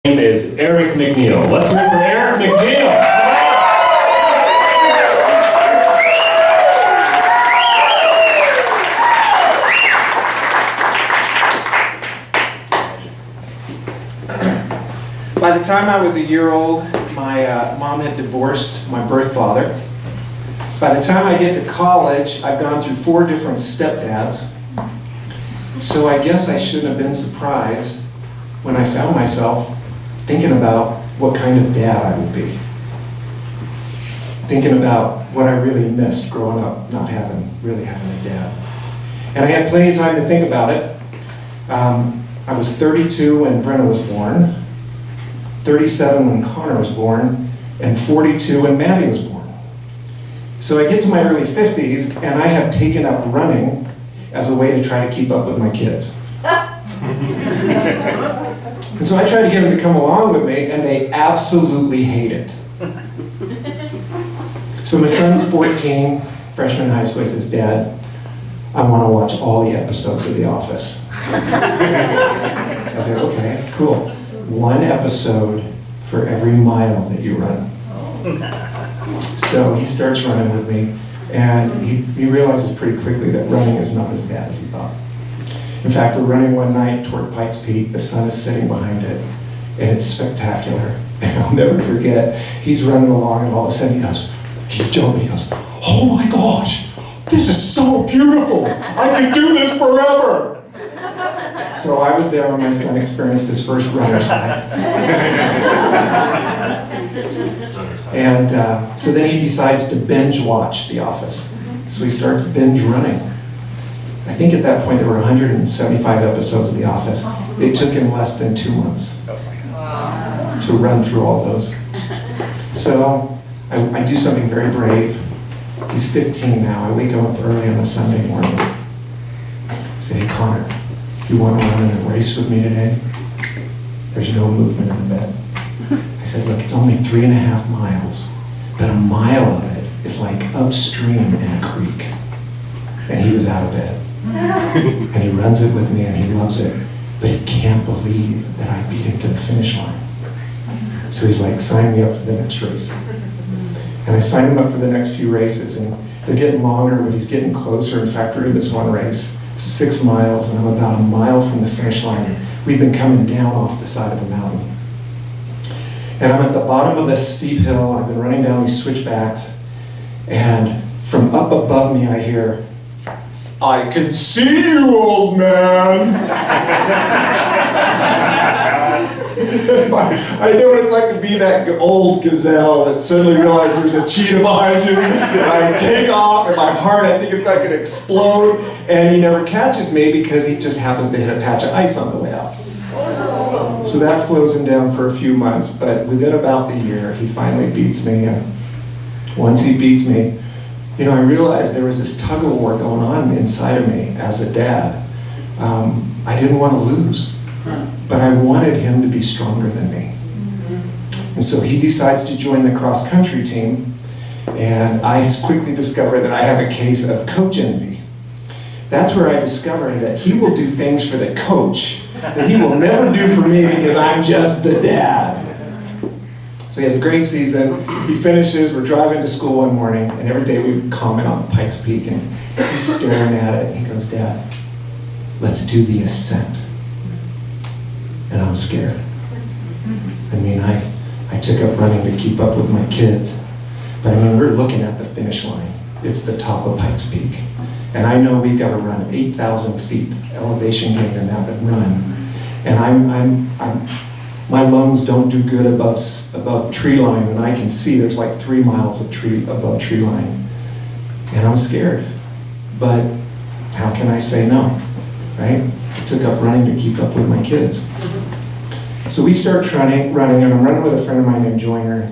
name is Eric McNeil. Let's hear it for Eric McNeil. By the time I was a year old, my mom had divorced my birth father. By the time I get to college, I've gone through 4 different stepdads. So I guess I shouldn't have been surprised when I found myself thinking about what kind of dad I would be. Thinking about what I really missed growing up, not really having a dad. And I had plenty of time to think about it. I was 32 when Brenna was born, 37 when Connor was born, and 42 when Maddie was born. So I get to my early 50s, and I have taken up running as a way to try to keep up with my kids. And so I try to get them to come along with me, and they absolutely hate it. So my son's 14, freshman in high school. He says, "Dad, I want to watch all the episodes of The Office." I said, "Okay, cool. 1 episode for every mile that you run." So he starts running with me, and he realizes pretty quickly that running is not as bad as he thought. In fact, we're running one night toward Pikes Peak. The sun is setting behind it, and it's spectacular. And I'll never forget, he's running along, and all of a sudden he's jumping, he goes, "Oh my gosh, this is so beautiful. I could do this forever." So I was there when my son experienced his first runner's high. And so then he decides to binge watch The Office. So he starts binge running. I think at that point there were 175 episodes of The Office. It took him less than 2 months to run through all those. So I do something very brave. He's 15 now. I wake him up early on a Sunday morning. I say, "Hey Connor, you want to run in a race with me today?" There's no movement in the bed. I said, "Look, it's only 3.5 miles, but a mile of it is like upstream in a creek." And he was out of bed. And he runs it with me, and he loves it, but he can't believe that I beat him to the finish line. So he's like, "Sign me up for the next race." And I signed him up for the next few races, and they're getting longer, but he's getting closer. In fact, we're in this one race, so 6 miles, and I'm about a mile from the finish line. We've been coming down off the side of the mountain. And I'm at the bottom of this steep hill, and I've been running down these switchbacks, and from up above me I hear, "I can see you, old man." I know what it's like to be that old gazelle that suddenly realizes there's a cheetah behind you, and I take off, and my heart, I think it's like going to explode, and he never catches me because he just happens to hit a patch of ice on the way out. So that slows him down for a few months, but within about the year, he finally beats me, and once he beats me, I realized there was this tug of war going on inside of me as a dad. I didn't want to lose, but I wanted him to be stronger than me. And so he decides to join the cross-country team, and I quickly discovered that I have a case of coach envy. That's where I discovered that he will do things for the coach that he will never do for me because I'm just the dad. So he has a great season. He finishes, we're driving to school one morning, and every day we would comment on Pikes Peak, and he's staring at it, and he goes, "Dad, let's do the ascent." And I'm scared. I mean, I took up running to keep up with my kids, but I mean, we're looking at the finish line. It's the top of Pikes Peak. And I know we've got to run 8,000 feet elevation gain in that run. And my lungs don't do good above tree line, and I can see there's like 3 miles of tree above tree line. And I'm scared. But how can I say no, right? I took up running to keep up with my kids. So we start running, and I'm running with a friend of mine named Joyner.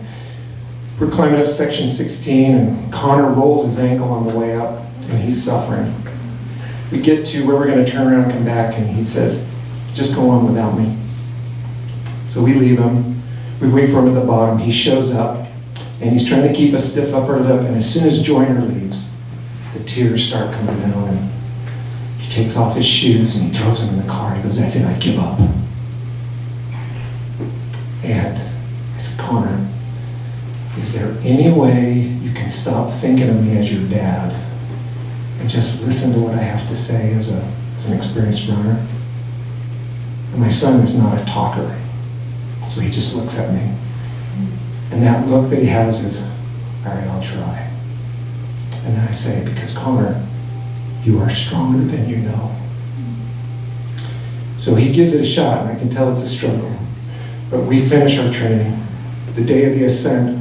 We're climbing up section 16, and Connor rolls his ankle on the way up, and he's suffering. We get to where we're going to turn around and come back, and he says, "Just go on without me." So we leave him. We wait for him at the bottom. He shows up, and he's trying to keep a stiff upper lip, and as soon as Joyner leaves, the tears start coming down, and he takes off his shoes, and he throws them in the car. He goes, "That's it, I give up." And I said, Connor, is there any way you can stop thinking of me as your dad and just listen to what I have to say as an experienced runner? And my son is not a talker, so he just looks at me. And that look that he has is, all right, I'll try. And then I say, because Connor, you are stronger than you know. So he gives it a shot, and I can tell it's a struggle. But we finish our training. The day of the ascent,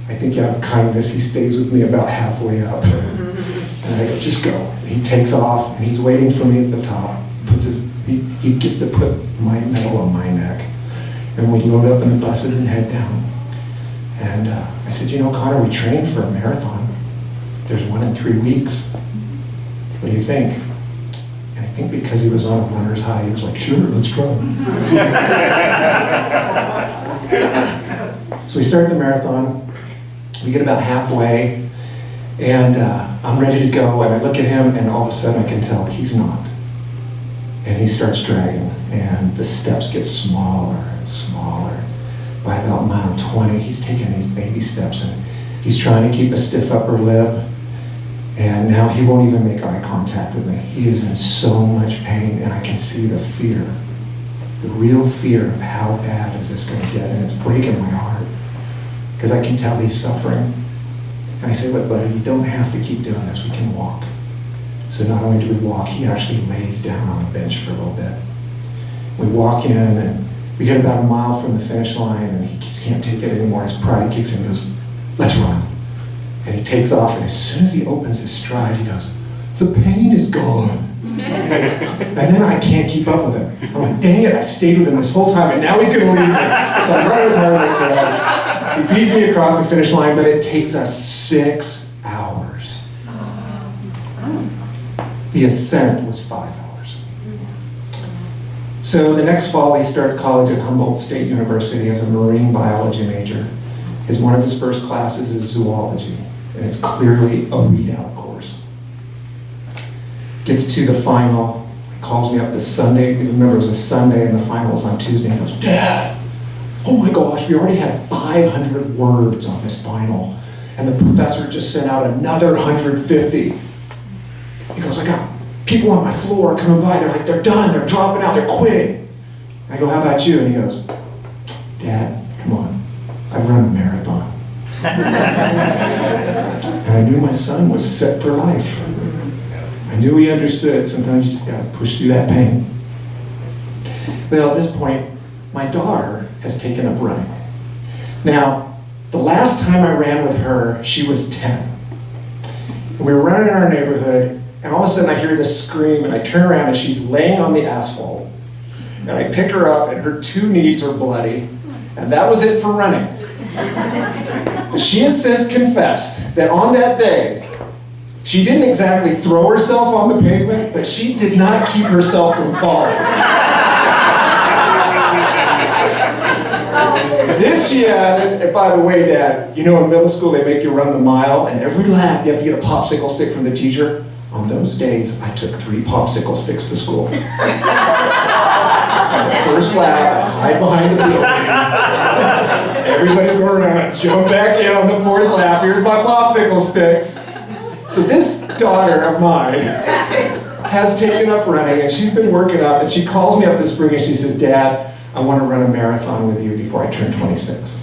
I think out of kindness, he stays with me about halfway up. And I go, just go. And he takes off, and he's waiting for me at the top. He gets to put my medal on my neck. And we load up in the buses and head down. And I said, you know, Connor, we trained for a marathon. There's one in 3 weeks. What do you think? And I think because he was on a runner's high, he was like, sure, let's go. So we start the marathon. We get about halfway, and I'm ready to go, and I look at him, and all of a sudden I can tell he's not. And he starts dragging, and the steps get smaller and smaller. By about mile 20, he's taking these baby steps, and he's trying to keep a stiff upper lip, and now he won't even make eye contact with me. He is in so much pain, and I can see the fear, the real fear of how bad is this going to get, and it's breaking my heart, because I can tell he's suffering. And I say, look, buddy, you don't have to keep doing this, we can walk. So not only do we walk, he actually lays down on a bench for a little bit. We walk in, and we get about a mile from the finish line, and he just can't take it anymore. His pride kicks in and goes, let's run. And he takes off, and as soon as he opens his stride, he goes, the pain is gone. And then I can't keep up with him. I'm like, dang it, I stayed with him this whole time, and now he's gonna leave me. So I run as hard as I can. He beats me across the finish line, but it takes us 6 hours. The ascent was 5 hours. So the next fall, he starts college at Humboldt State University as a marine biology major. One of his first classes is zoology, and it's clearly a readout course. Gets to the final, he calls me up this Sunday. Remember, it was a Sunday, and the final was on Tuesday. He goes, Dad, oh my gosh, we already had 500 words on this final, and the professor just sent out another 150. He goes, I got people on my floor coming by, they're done, they're dropping out, they're quitting. I go, how about you? And he goes, Dad, come on, I've run a marathon. And I knew my son was set for life. I knew he understood, sometimes you just gotta push through that pain. Well, at this point, my daughter has taken up running. Now, the last time I ran with her, she was 10. And we were running in our neighborhood, and all of a sudden I hear this scream, and I turn around and she's laying on the asphalt. And I pick her up, and her 2 knees are bloody, and that was it for running. But she has since confessed that on that day, she didn't exactly throw herself on the pavement, but she did not keep herself from falling. Then she added, and by the way, Dad, you know in middle school they make you run the mile, and every lap you have to get a popsicle stick from the teacher. On those days, I took 3 popsicle sticks to school. The first lap, I'd hide behind the building. Everybody go around, I'd jump back in on the 4th lap. Here's my popsicle sticks. So this daughter of mine has taken up running, and she's been working up, and she calls me up this spring and she says, Dad, I want to run a marathon with you before I turn 26,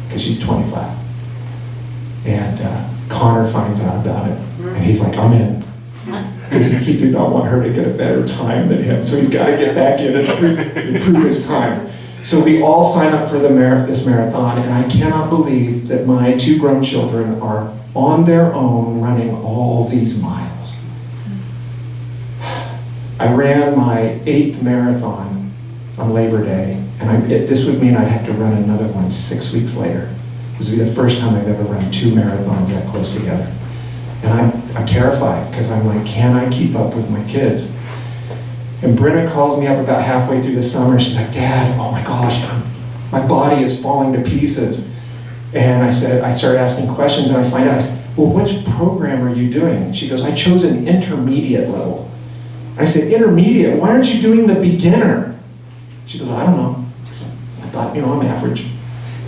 because she's 25. And Connor finds out about it, and he's like, I'm in. Because he did not want her to get a better time than him, so he's got to get back in and improve his time. So we all sign up for this marathon, and I cannot believe that my 2 grown children are on their own running all these miles. I ran my 8th marathon on Labor Day, and this would mean I'd have to run another one 6 weeks later. This would be the first time I've ever run 2 marathons that close together. And I'm terrified, because I'm like, can I keep up with my kids? And Brenna calls me up about halfway through the summer, and she's like, Dad, oh my gosh, my body is falling to pieces. And I started asking questions, and I find out, I said, well, which program are you doing? And she goes, I chose an intermediate level. And I said, intermediate? Why aren't you doing the beginner? She goes, I don't know. thought, I'm average.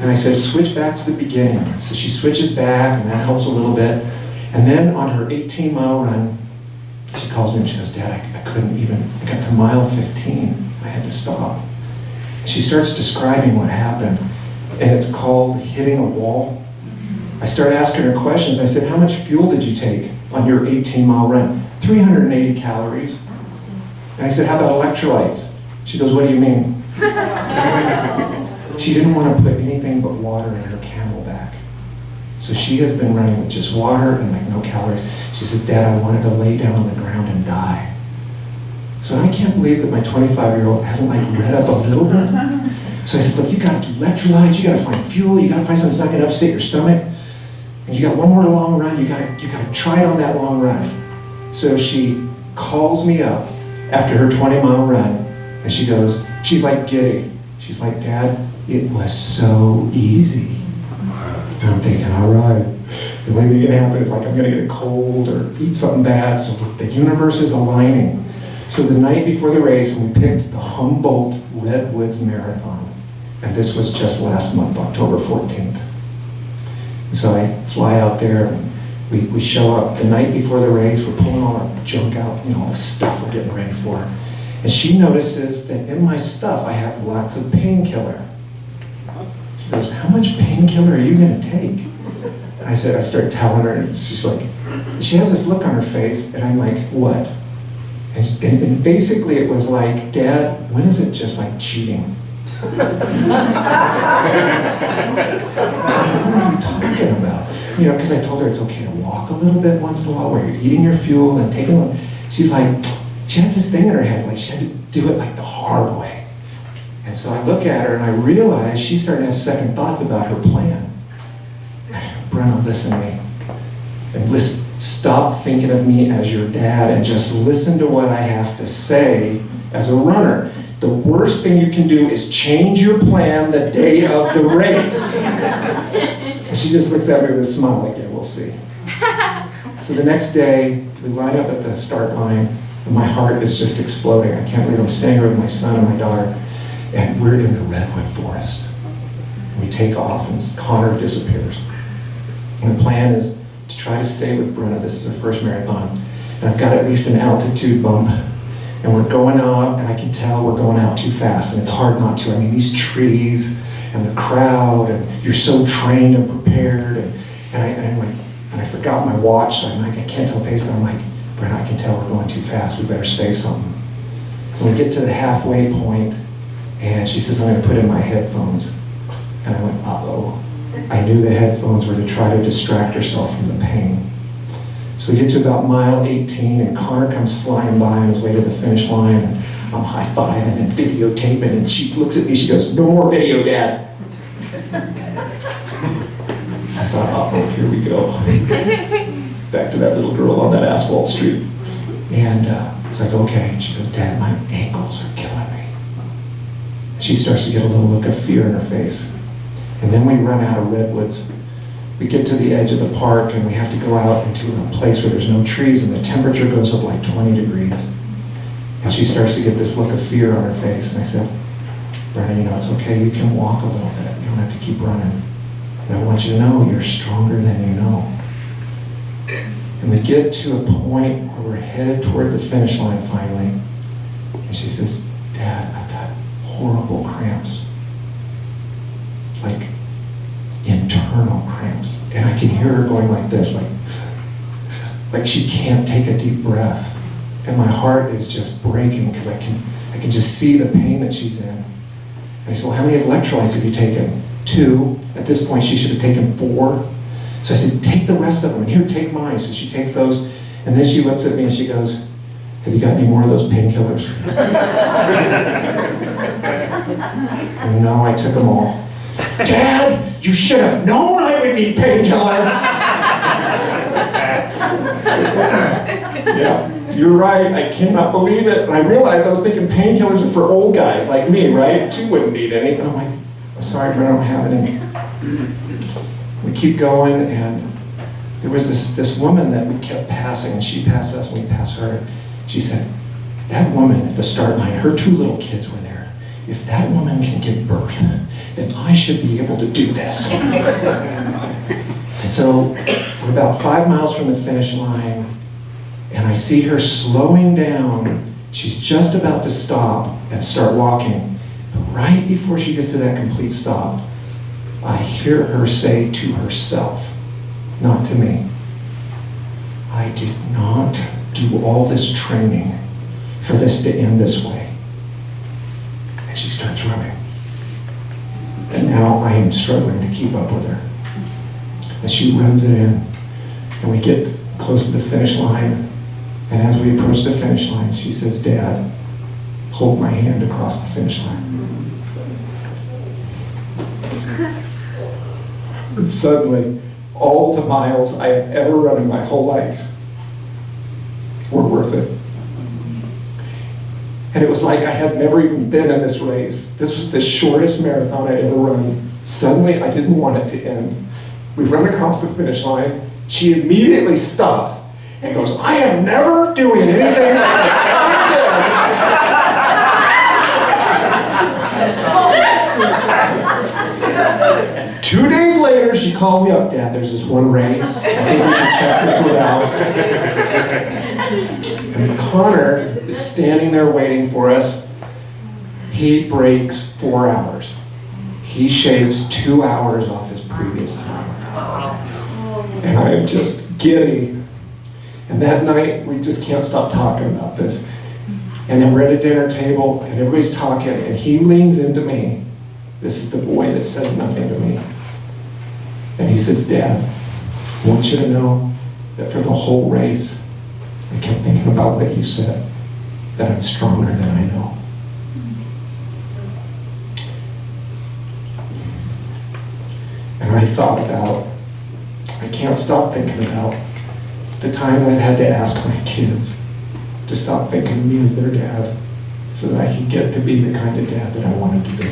And I said, switch back to the beginning. So she switches back, and that helps a little bit. And then on her 18-mile run, she calls me and she goes, Dad, I couldn't even, I got to mile 15. I had to stop. She starts describing what happened, and it's called hitting a wall. I started asking her questions. I said, how much fuel did you take on your 18-mile run? 380 calories. And I said, how about electrolytes? She goes, what do you mean? She didn't want to put anything but water in her Camelback. So she has been running with just water and like no calories. She says, Dad, I wanted to lay down on the ground and die. So I can't believe that my 25-year-old hasn't like read up a little bit. So I said, look, you gotta do electrolytes, you gotta find fuel, you gotta find something that's not gonna upset your stomach. And you got one more long run, you gotta try it on that long run. So she calls me up after her 20-mile run, and she goes, she's like giddy. She's like, Dad, it was so easy. And I'm thinking, all right, the only thing that can happen is like I'm gonna get a cold or eat something bad, so the universe is aligning. So the night before the race, we picked the Humboldt Redwoods Marathon. And this was just last month, October 14th. And so I fly out there, and we show up the night before the race, we're pulling all our junk out, all the stuff we're getting ready for. And she notices that in my stuff, I have lots of painkiller. She goes, how much painkiller are you gonna take? And I start telling her, and she's like, she has this look on her face, and I'm like, what? And basically it was like, Dad, when is it just like cheating? What are you talking about? Because I told her it's okay to walk a little bit once in a while where you're eating your fuel and taking a. She's like, she has this thing in her head, like she had to do it like the hard way. And so I look at her and I realize she's starting to have second thoughts about her plan. And I go, Brenna, listen to me. And listen. Stop thinking of me as your dad and just listen to what I have to say as a runner. The worst thing you can do is change your plan the day of the race. And she just looks at me with a smile like, yeah, we'll see. So the next day, we line up at the start line, and my heart is just exploding. I can't believe I'm staying here with my son and my daughter, and we're in the redwood forest. And we take off, and Connor disappears. And the plan is to try to stay with Brenna. This is her first marathon. And I've got at least an altitude bump. And we're going out, and I can tell we're going out too fast, and it's hard not to. I mean, these trees and the crowd, and you're so trained and prepared. And I forgot my watch, so I'm like, I can't tell pace, but I'm like, Brenna, I can tell we're going too fast. We better say something. And we get to the halfway point, and she says, I'm going to put in my headphones. And I went, uh-oh. I knew the headphones were to try to distract herself from the pain. So we get to about mile 18, and Connor comes flying by on his way to the finish line, and I'm high-fiving and videotaping, and she looks at me, she goes, no more video, Dad. I thought, uh-oh, here we go. Back to that little girl on that asphalt street. And so I said, okay. And she goes, Dad, my ankles are killing me. And she starts to get a little look of fear in her face. And then we run out of redwoods. We get to the edge of the park, and we have to go out into a place where there's no trees, and the temperature goes up like 20 degrees. And she starts to get this look of fear on her face. And I said, Brenna, it's okay. You can walk a little bit. You don't have to keep running. But I want you to know you're stronger than you know. And we get to a point where we're headed toward the finish line finally. And she says, Dad, I've got horrible cramps. Like internal cramps. And I can hear her going like this, like she can't take a deep breath. And my heart is just breaking because I can just see the pain that she's in. And I said, well, how many electrolytes have you taken? 2. At this point, she should have taken 4. So I said, take the rest of them, and here, take mine. So she takes those, and then she looks at me and she goes, have you got any more of those painkillers? And no, I took them all. Dad, you should have known I would need painkiller. Yeah, you're right. I cannot believe it. And I realized I was thinking painkillers are for old guys like me, right? She wouldn't need any. And I'm like, I'm sorry, but I don't have any. We keep going, and there was this woman that we kept passing, and she passed us, and we passed her. She said, that woman at the start line, her 2 little kids were there. if that woman can give birth, then I should be able to do this. And so we're about 5 miles from the finish line, and I see her slowing down. She's just about to stop and start walking. But right before she gets to that complete stop, I hear her say to herself, not to me, I did not do all this training for this to end this way. And she starts running. And now I am struggling to keep up with her. And she runs it in, and we get close to the finish line, and as we approach the finish line, she says, Dad, hold my hand across the finish line. And suddenly, all the miles I have ever run in my whole life were worth it. And it was like I had never even been in this race. This was the shortest marathon I'd ever run. Suddenly, I didn't want it to end. We run across the finish line. She immediately stops and goes, I am never doing anything like that. 2 days later, she calls me up, Dad, there's this one race. I think we should check this one out. And Connor is standing there waiting for us. He breaks 4 hours. He shaves 2 hours off his previous time. And I am just giddy. And that night, we just can't stop talking about this. And then we're at a dinner table, and everybody's talking, and he leans into me. This is the boy that says nothing to me. And he says, Dad, I want you to know that for the whole race, I kept thinking about what you said, that I'm stronger than I know. And I thought about, I can't stop thinking about the times I've had to ask my kids to stop thinking of me as their dad so that I can get to be the kind of dad that I wanted to be.